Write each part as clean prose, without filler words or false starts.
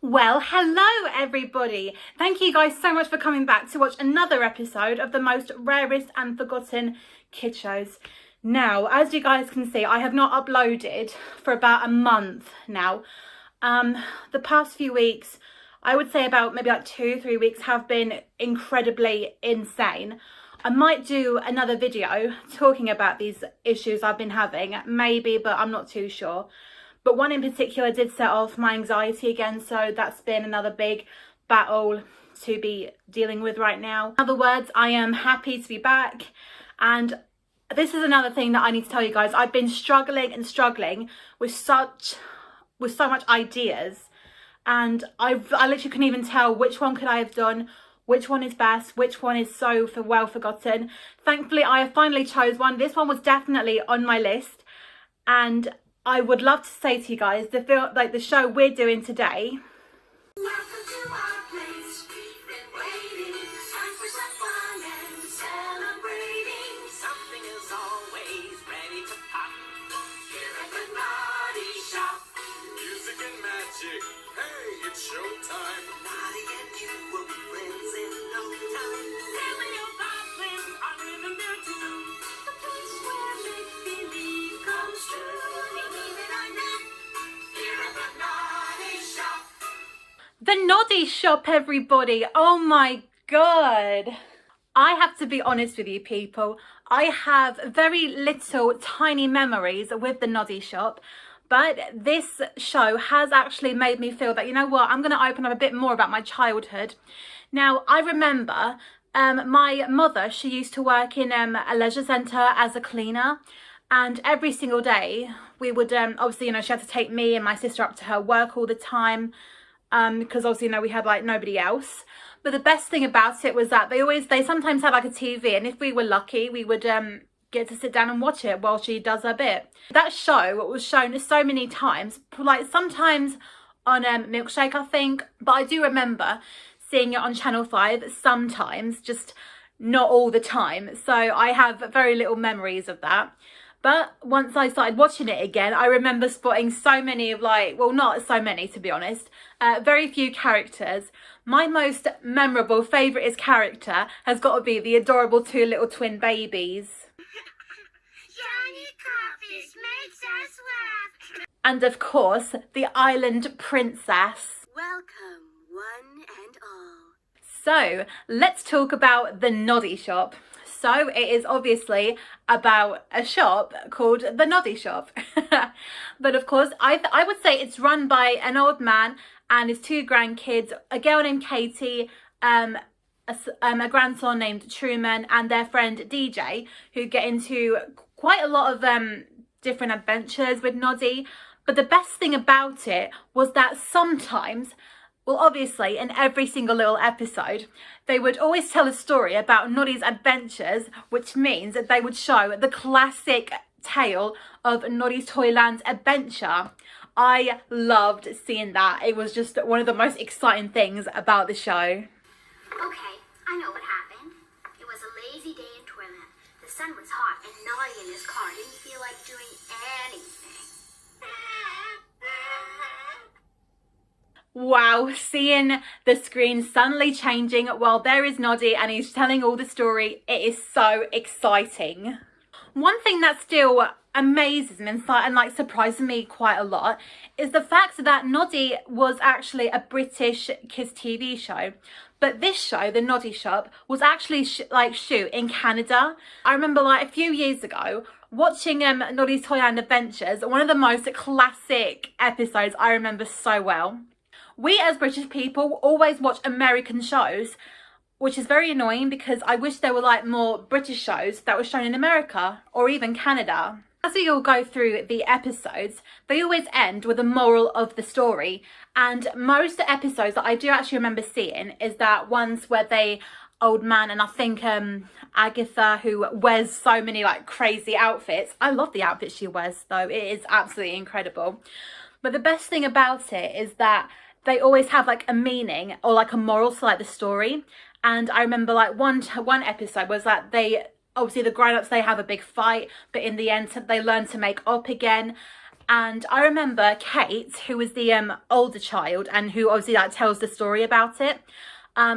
Well, hello everybody. Thank you guys so much for coming back to watch another episode of the most rarest and forgotten kid shows. Now, as you guys can see, I have not uploaded for about a month now. The past few weeks, I would say about maybe like 2-3 weeks have been incredibly insane. I might do another video talking about these issues I've been having, maybe, but I'm not too sure. But one in particular did set off my anxiety again, so that's been another big battle to be dealing with right now. In other words, I am happy to be back, and this is another thing that I need to tell you guys. I've been struggling with so much ideas, and I literally couldn't even tell which one could I have done, which one is best, which one is so well forgotten. Thankfully, I have finally chose one. This one was definitely on my list, and I would love to say to you guys, the show we're doing today. Welcome to our place. We've been waiting. Time for some fun and celebrating. Something is always ready to pop. Here at the Noddy Shop. Music and magic. Hey, it's showtime. Noddy and you will be friends in no time. Family of goblins are living there too. The place where make-believe comes true. Believe it or not, here at the Noddy Shop. The Noddy Shop, everybody. Oh my god. I have to be honest with you people. I have very little tiny memories with the Noddy Shop. But this show has actually made me feel that, you know what, I'm going to open up a bit more about my childhood. Now, I remember my mother, she used to work in a leisure centre as a cleaner. And every single day we would, obviously, you know, she had to take me and my sister up to her work all the time. Because obviously, you know, we had like nobody else. But the best thing about it was that they sometimes had like a TV. And if we were lucky, we would get to sit down and watch it while she does her bit. That show was shown so many times, like sometimes on Milkshake, I think, but I do remember seeing it on Channel 5 sometimes, just not all the time. So I have very little memories of that. But once I started watching it again, I remember spotting so many of like, well, not so many to be honest, very few characters. My most memorable, favouriteest character has got to be the adorable two little twin babies. Johnny Crawfish makes us laugh. And of course, the island princess. Welcome, one and all. So let's talk about the Noddy Shop. So it is obviously about a shop called the Noddy Shop. But of course, I would say it's run by an old man and his two grandkids, a girl named Katie, a grandson named Truman, and their friend DJ, who get into quite a lot of different adventures with Noddy. But the best thing about it was that sometimes, well, obviously, in every single little episode, they would always tell a story about Noddy's adventures, which means that they would show the classic tale of Noddy's Toyland adventure. I loved seeing that. It was just one of the most exciting things about the show. Okay, I know what happened. It was a lazy day in Toyland. The sun was hot and Noddy in his car didn't feel like doing anything. Wow, seeing the screen suddenly changing while there is Noddy and he's telling all the story, it is so exciting. One thing that still amazes me and like surprises me quite a lot is the fact that Noddy was actually a British kids TV show. But this show, the Noddy Shop, was actually shoot in Canada. I remember like a few years ago watching Noddy's Toyland Adventures, one of the most classic episodes I remember so well. We as British people always watch American shows, which is very annoying because I wish there were like more British shows that were shown in America or even Canada. As we all go through the episodes, they always end with a moral of the story. And most episodes that I do actually remember seeing is that ones where they old man and I think Agatha, who wears so many like crazy outfits. I love the outfits she wears though. It is absolutely incredible. But the best thing about it is that they always have like a meaning or like a moral to like the story. And I remember like one episode was that they obviously the grown-ups, they have a big fight, but in the end they learn to make up again. And I remember Kate, who was the older child and who obviously like tells the story about it.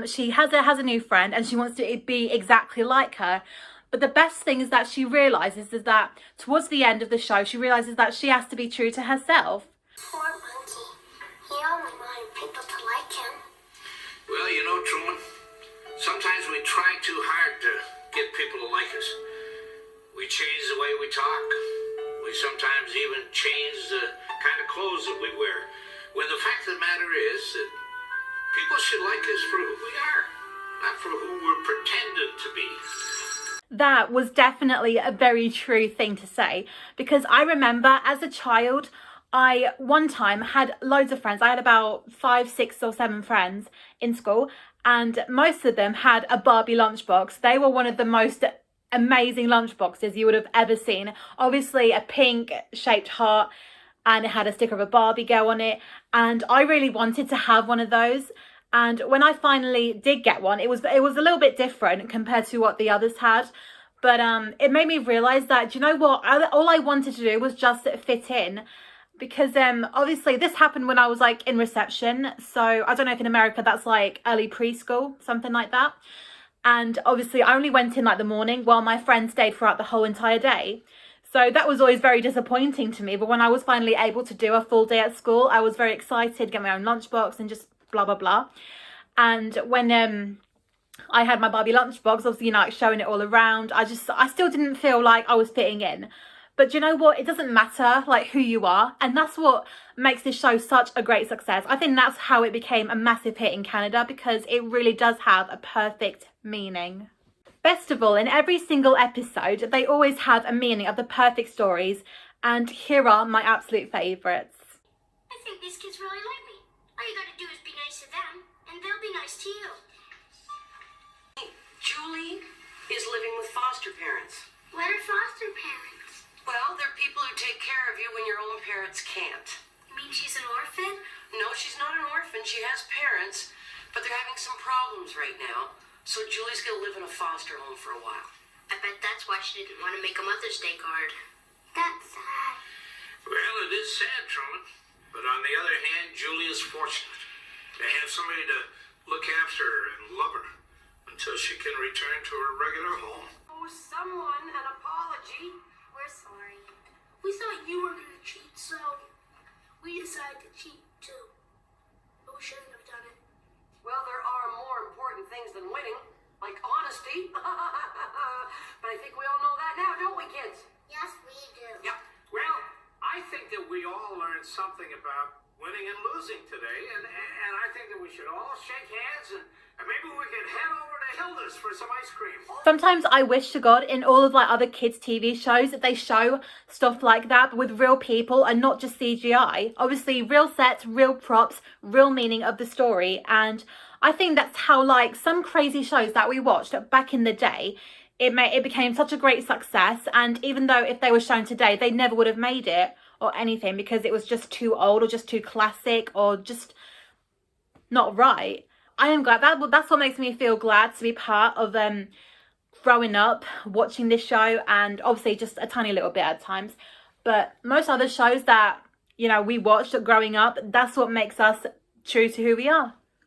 She has a new friend and she wants to be exactly like her. But the best thing is that she realizes is that towards the end of the show, she realizes that she has to be true to herself. Poor monkey. He only wanted people to like him. Well, you know, Truman, sometimes we try too hard to get people to like us. We change the way we talk. We sometimes even change the kind of clothes that we wear. When the fact of the matter is that people should like us for who we are, not for who we're pretending to be. That was definitely a very true thing to say, because I remember as a child, I one time had loads of friends. I had about 5, 6 or 7 friends in school, and most of them had a Barbie lunchbox. They were one of the most amazing lunchboxes you would have ever seen. Obviously a pink shaped heart, and it had a sticker of a Barbie girl on it, and I really wanted to have one of those. And when I finally did get one, it was a little bit different compared to what the others had. But it made me realize that, do you know what, all I wanted to do was just fit in. Because obviously this happened when I was like in reception, so I don't know if in America that's like early preschool, something like that. And obviously I only went in like the morning while my friend stayed throughout the whole entire day. So that was always very disappointing to me. But when I was finally able to do a full day at school, I was very excited, get my own lunchbox and just blah, blah, blah. And when I had my Barbie lunchbox, obviously, you know, like showing it all around, I still didn't feel like I was fitting in. But do you know what? It doesn't matter like who you are. And that's what makes this show such a great success. I think that's how it became a massive hit in Canada, because it really does have a perfect meaning. Best of all, in every single episode, they always have a meaning of the perfect stories. And here are my absolute favourites. I think these kids really like me. All you gotta do is be nice to them, and they'll be nice to you. Julie is living with foster parents. What are foster parents? Well, they're people who take care of you when your own parents can't. You mean she's an orphan? No, she's not an orphan. She has parents, but they're having some problems right now. So Julie's gonna live in a foster home for a while. I bet that's why she didn't want to make a Mother's Day card. That's sad. Well, it is sad, Truman. But on the other hand, Julie is fortunate to have somebody to look after her and love her until she can return to her regular home. Oh, someone, an apology. We're sorry. We thought you were gonna cheat, so we decided to cheat too. But we shouldn't have done it. Well, there are more important things than winning, like honesty. But I think we all know that now, don't we, kids? Yes, we do. Yep. Well, I think that we all learned something about winning and losing today, and I think that we should all shake hands and maybe we could head over to Hilda's for some ice cream. Sometimes I wish to God in all of like other kids TV shows that they show stuff like that, but with real people and not just CGI. Obviously real sets, real props, real meaning of the story. And I think that's how like some crazy shows that we watched back in the day, it became such a great success. And even though if they were shown today, they never would have made it or anything because it was just too old or just too classic or just not right. I am glad, that's what makes me feel glad to be part of growing up, watching this show, and obviously just a tiny little bit at times. But most other shows that, you know, we watched growing up, that's what makes us true to who we are.